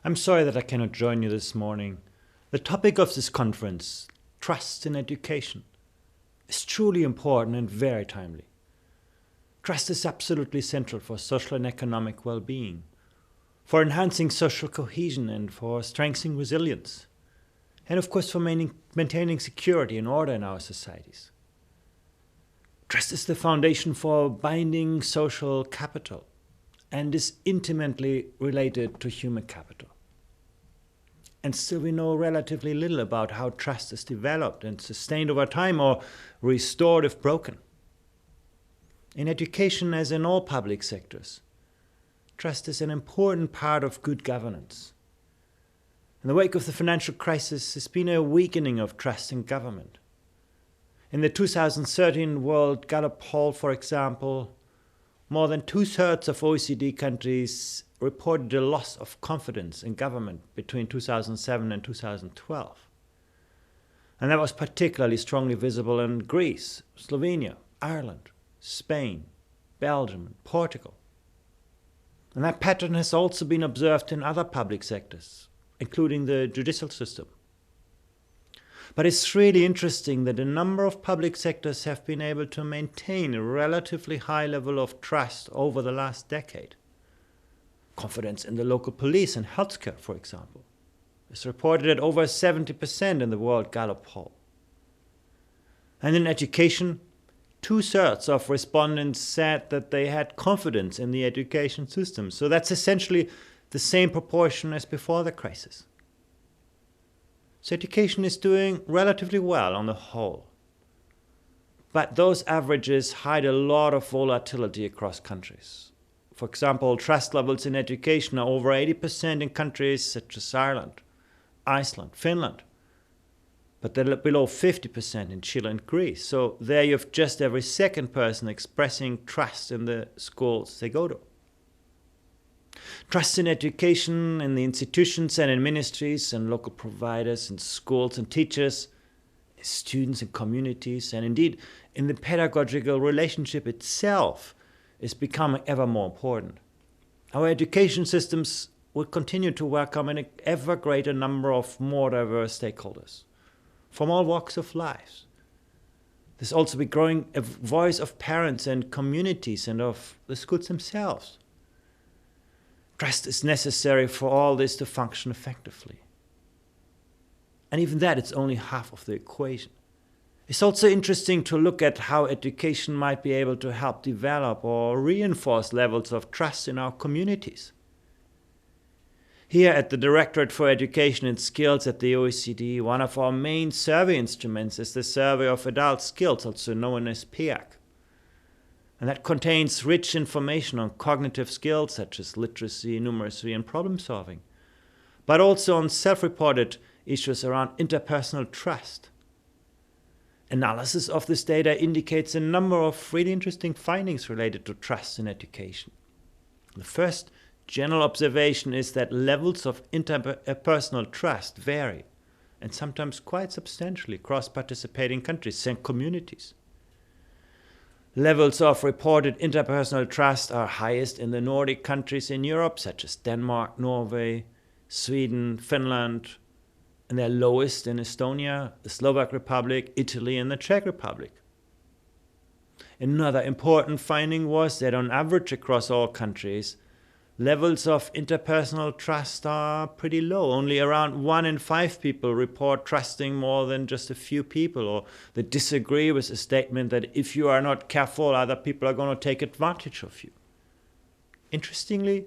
I'm sorry that I cannot join you this morning. The topic of this conference, trust in education, is truly important and very timely. Trust is absolutely central for social and economic well-being, for enhancing social cohesion and for strengthening resilience, and of course for maintaining security and order in our societies. Trust is the foundation for binding social capital and is intimately related to human capital. And still we know relatively little about how trust is developed and sustained over time or restored if broken. In education, as in all public sectors, trust is an important part of good governance. In the wake of the financial crisis, there's been a weakening of trust in government. In the 2013 World Gallup poll, for example, more than 2/3 of OECD countries reported a loss of confidence in government between 2007 and 2012. And that was particularly strongly visible in Greece, Slovenia, Ireland, Spain, Belgium, and Portugal. And that pattern has also been observed in other public sectors, including the judicial system. But it's really interesting that a number of public sectors have been able to maintain a relatively high level of trust over the last decade. Confidence in the local police and healthcare, for example, is reported at over 70% in the World Gallup poll. And in education, 2/3 of respondents said that they had confidence in the education system. So that's essentially the same proportion as before the crisis. So education is doing relatively well on the whole. But those averages hide a lot of volatility across countries. For example, trust levels in education are over 80% in countries such as Ireland, Iceland, Finland. But they're below 50% in Chile and Greece. So there you have just every second person expressing trust in the schools they go to. Trust in education, in the institutions and in ministries and local providers and schools and teachers, students and communities, and indeed in the pedagogical relationship itself is becoming ever more important. Our education systems will continue to welcome an ever greater number of more diverse stakeholders from all walks of life. There's also a growing voice of parents and communities and of the schools themselves. Trust is necessary for all this to function effectively. And even that, it's only half of the equation. It's also interesting to look at how education might be able to help develop or reinforce levels of trust in our communities. Here at the Directorate for Education and Skills at the OECD, one of our main survey instruments is the Survey of Adult Skills, also known as PEAC. And that contains rich information on cognitive skills such as literacy, numeracy, and problem solving, but also on self-reported issues around interpersonal trust. Analysis of this data indicates a number of really interesting findings related to trust in education. The first general observation is that levels of interpersonal trust vary, and sometimes quite substantially across participating countries and communities. Levels of reported interpersonal trust are highest in the Nordic countries in Europe, such as Denmark, Norway, Sweden, Finland, and they're lowest in Estonia, the Slovak Republic, Italy, and the Czech Republic. Another important finding was that on average across all countries, levels of interpersonal trust are pretty low. Only around 1 in 5 people report trusting more than just a few people, or they disagree with a statement that if you are not careful, other people are going to take advantage of you. Interestingly,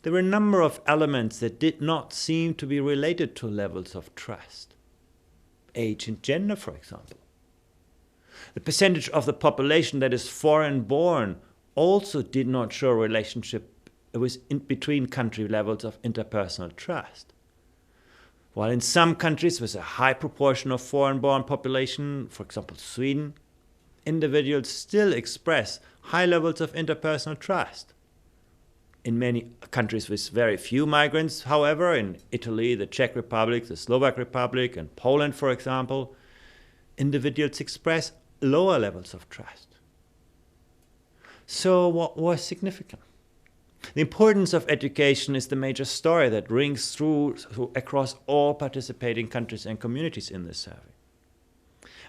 there were a number of elements that did not seem to be related to levels of trust. Age and gender, for example. The percentage of the population that is foreign-born also did not show a relationship between country levels of interpersonal trust. While in some countries with a high proportion of foreign-born population, for example Sweden, individuals still express high levels of interpersonal trust. In many countries with very few migrants, however, in Italy, the Czech Republic, the Slovak Republic, and Poland, for example, individuals express lower levels of trust. So what was significant? The importance of education is the major story that rings through across all participating countries and communities in this survey.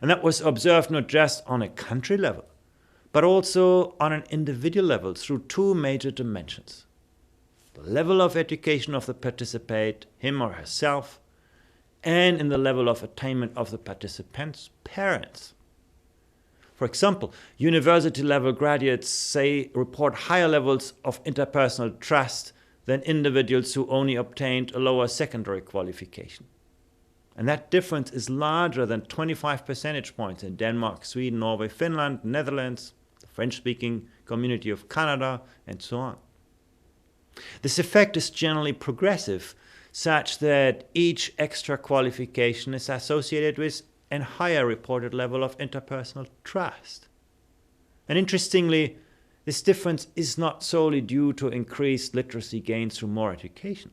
And that was observed not just on a country level, but also on an individual level through two major dimensions: the level of education of the participant, him or herself, and in the level of attainment of the participants' parents. For example, university-level graduates report higher levels of interpersonal trust than individuals who only obtained a lower secondary qualification. And that difference is larger than 25 percentage points in Denmark, Sweden, Norway, Finland, Netherlands, the French-speaking community of Canada, and so on. This effect is generally progressive, such that each extra qualification is associated with a higher reported level of interpersonal trust. And interestingly, this difference is not solely due to increased literacy gains through more education.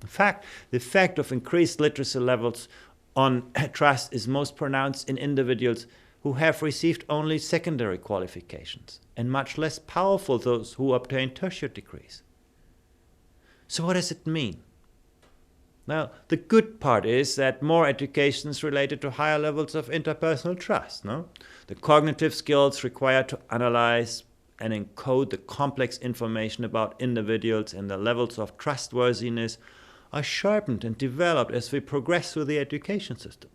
In fact, the effect of increased literacy levels on trust is most pronounced in individuals who have received only secondary qualifications, and much less powerful those who obtain tertiary degrees. So what does it mean? Now, the good part is that more education is related to higher levels of interpersonal trust. No? The cognitive skills required to analyze and encode the complex information about individuals and the levels of trustworthiness are sharpened and developed as we progress through the education system.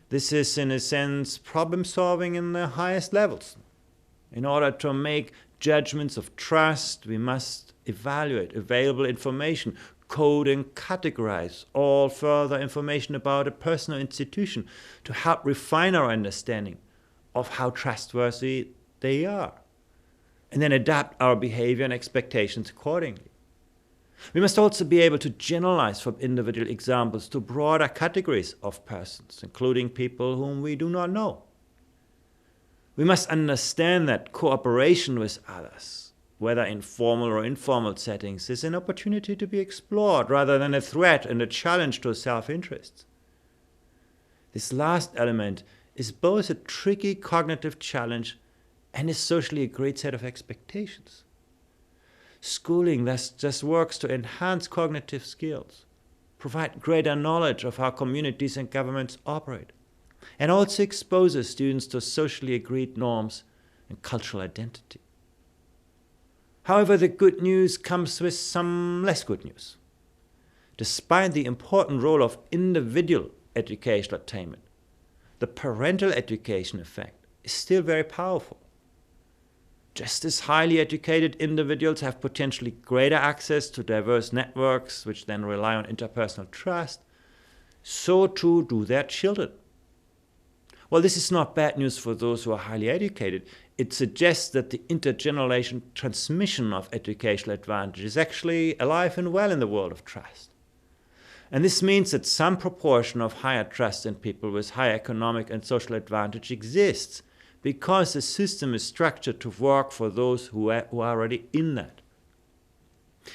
This is, in a sense, problem solving in the highest levels. In order to make judgments of trust, we must evaluate available information, code and categorize all further information about a person or institution to help refine our understanding of how trustworthy they are, and then adapt our behavior and expectations accordingly. We must also be able to generalize from individual examples to broader categories of persons, including people whom we do not know. We must understand that cooperation with others, whether in formal or informal settings, is an opportunity to be explored rather than a threat and a challenge to self-interest. This last element is both a tricky cognitive challenge and a socially agreed set of expectations. Schooling thus just works to enhance cognitive skills, provide greater knowledge of how communities and governments operate, and also exposes students to socially agreed norms and cultural identity. However, the good news comes with some less good news. Despite the important role of individual educational attainment, the parental education effect is still very powerful. Just as highly educated individuals have potentially greater access to diverse networks, which then rely on interpersonal trust, so too do their children. While this is not bad news for those who are highly educated, it suggests that the intergenerational transmission of educational advantage is actually alive and well in the world of trust. And this means that some proportion of higher trust in people with higher economic and social advantage exists, because the system is structured to work for those who are already in that.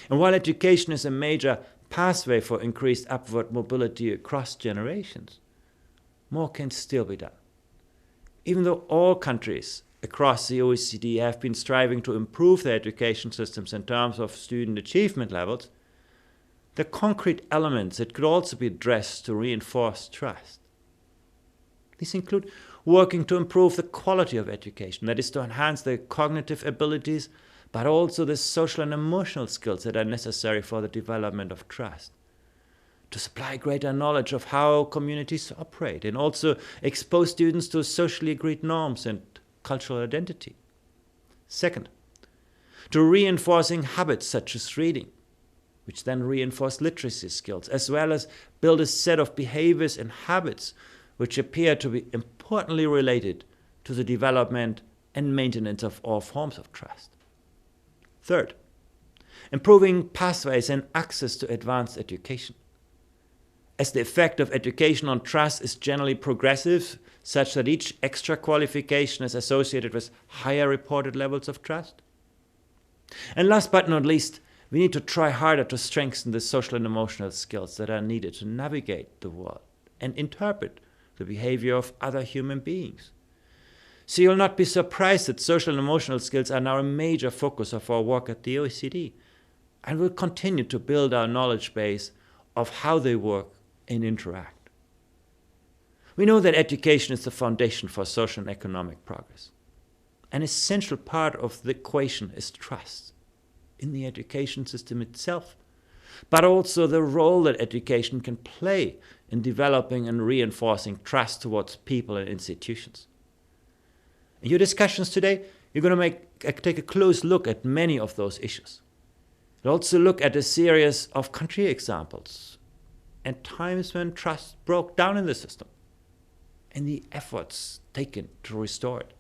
And while education is a major pathway for increased upward mobility across generations, more can still be done. Even though all countries across the OECD have been striving to improve their education systems in terms of student achievement levels, there are concrete elements that could also be addressed to reinforce trust. These include working to improve the quality of education, that is, to enhance the cognitive abilities, but also the social and emotional skills that are necessary for the development of trust. To supply greater knowledge of how communities operate, and also expose students to socially agreed norms and cultural identity. Second, to reinforcing habits such as reading, which then reinforce literacy skills, as well as build a set of behaviors and habits which appear to be importantly related to the development and maintenance of all forms of trust. Third, improving pathways and access to advanced education. As the effect of education on trust is generally progressive, such that each extra qualification is associated with higher reported levels of trust. And last but not least, we need to try harder to strengthen the social and emotional skills that are needed to navigate the world and interpret the behavior of other human beings. So you'll not be surprised that social and emotional skills are now a major focus of our work at the OECD, and we'll continue to build our knowledge base of how they work and interact. We know that education is the foundation for social and economic progress. An essential part of the equation is trust in the education system itself, but also the role that education can play in developing and reinforcing trust towards people and institutions. In your discussions today, you're going to take a close look at many of those issues. You'll also look at a series of country examples and times when trust broke down in the system and the efforts taken to restore it.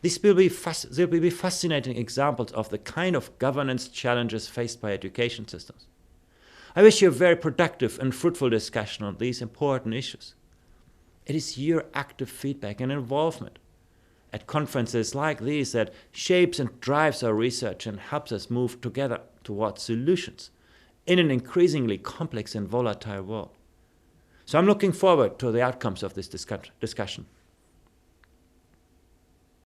These will be fascinating examples of the kind of governance challenges faced by education systems. I wish you a very productive and fruitful discussion on these important issues. It is your active feedback and involvement at conferences like these that shapes and drives our research and helps us move together towards solutions in an increasingly complex and volatile world. So I'm looking forward to the outcomes of this discussion.